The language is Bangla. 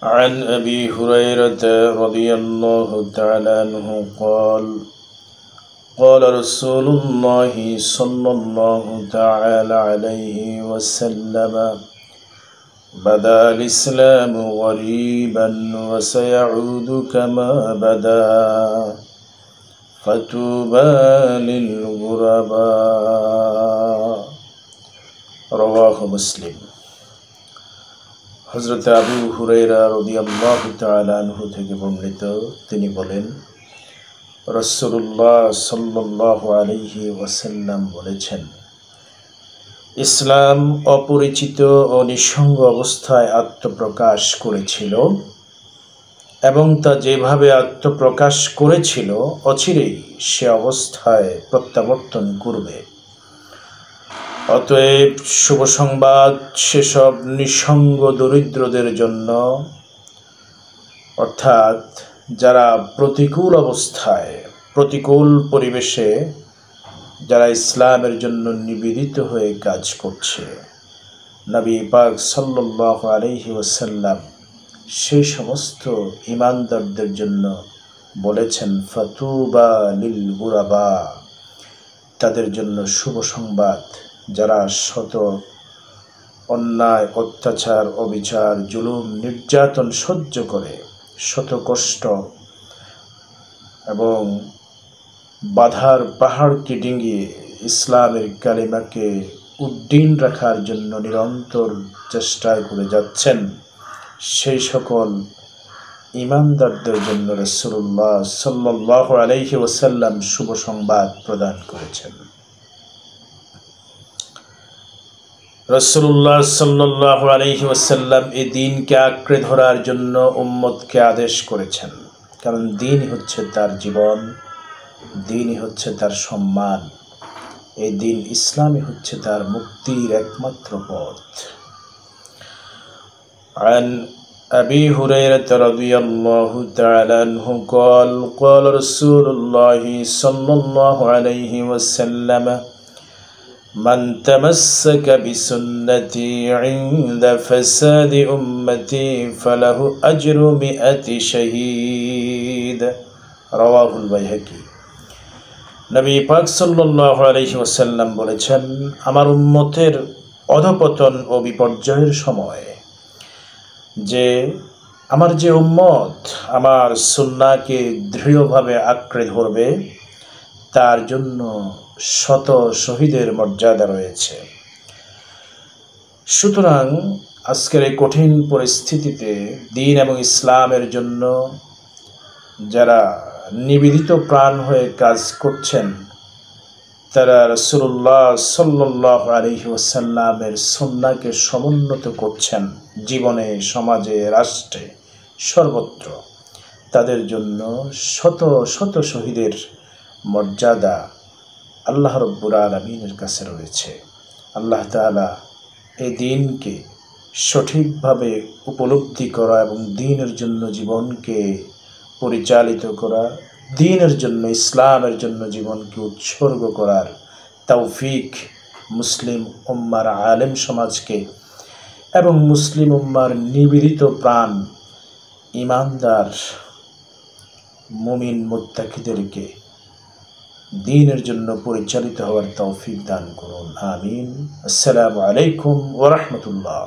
عن أبي هريرة رضي الله تعالى عنه قال قال رسول الله صلى الله تعالى عليه وسلم بدأ الإسلام غريبا وسيعود كما بدأ فطوبى للغرباء رواه مسلم। হযরত আবু হুরায়রা রাদিয়াল্লাহু তাআলা আনহু থেকে বর্ণিত, তিনি বলেন, রাসূলুল্লাহ সাল্লাল্লাহু আলাইহি ওয়াসাল্লাম বলেছেন, ইসলাম অপরিচিত ও নিঃসঙ্গ অবস্থায় আত্মপ্রকাশ করেছিল এবং তা যেভাবে আত্মপ্রকাশ করেছিল অচিরেই সে অবস্থায় প্রত্যাবর্তন করবে। অতএব শুভ সংবাদ সেসব নিঃসঙ্গ দরিদ্রদের জন্য, অর্থাৎ যারা প্রতিকূল অবস্থায়, প্রতিকূল পরিবেশে যারা ইসলামের জন্য নিবেদিত হয়ে কাজ করছে। নবী পাক সাল্লাল্লাহু আলাইহি ওয়াসাল্লাম সেই সমস্ত ঈমানদারদের জন্য বলেছেন, ফাতুবা লিল গুরাবা, তাদের জন্য শুভ সংবাদ যারা শত অন্যায়, অত্যাচার, অবিচার, জুলুম, নির্যাতন সহ্য করে, শত কষ্ট এবং বাধার পাহাড়কে ডিঙ্গিয়ে ইসলামের কালিমাকে উড্ডীন রাখার জন্য নিরন্তর চেষ্টায় করে যাচ্ছেন, সেই সকল ঈমানদারদের জন্য রাসূলুল্লাহ সাল্লাল্লাহু আলাইহি ওয়াসাল্লাম শুভ সংবাদ প্রদান করেছেন। রাসূলুল্লাহ সাল্লাল্লাহু আলাইহি ওয়াসাল্লাম এই দ্বীনকে আঁকড়ে ধরার জন্য উম্মতকে আদেশ করেছেন, কারণ দ্বীন হচ্ছে তার জীবন, দ্বীনই হচ্ছে তার সম্মান, এই দ্বীন ইসলামই হচ্ছে তার মুক্তির একমাত্র পথ। عن أبي هريرة رضي الله تعالى عنه قال قال رسول الله صلى الله عليه وسلم من تمسك بسنتي عند فساد أمتي فله أجر 100 شهيد رواه البيهقي। নবী পাক সাল্লাল্লাহু আলাইহি ওয়াসাল্লাম বলেছেন, আমার উম্মতের অধপতন ও বিপর্যয়ের সময় আমার যে উম্মত আমার সুন্নাহকে দৃঢ়ভাবে আঁকড়ে ধরবে, তার জন্য শত শহীদের মর্যাদা রয়েছে। সুতরাং আজকের এই কঠিন পরিস্থিতিতে দ্বীন এবং ইসলামের জন্য যারা নিবেদিত প্রাণ হয়ে কাজ করছেন, তারা রাসূলুল্লাহ সাল্লাল্লাহু আলাইহি ওয়াসাল্লামের সুন্নাহকে সমুন্নত করছেন জীবনে, সমাজে, রাষ্ট্রে, সর্বত্র। তাদের জন্য শত শত শহীদের মর্যাদা আল্লাহ রাব্বুল আলামিনের কাছে রয়েছে। আল্লাহ তাআলা এই দ্বীনকে সঠিকভাবে উপলব্ধি করা এবং দ্বীনের জন্য জীবনকে পরিচালিত করা, দ্বীনের জন্য, ইসলামের জন্য জীবনকে উৎসর্গ করার তৌফিক মুসলিম উম্মার আলেম সমাজকে এবং মুসলিম উম্মার নিবেদিত প্রাণ ঈমানদার মুমিন মুত্তাকিদেরকে দ্বীনের জন্য পরিচালিত হওয়ার তৌফিক দান করুন। আমিন। আসসালামু আলাইকুম ওয়া রাহমাতুল্লাহ।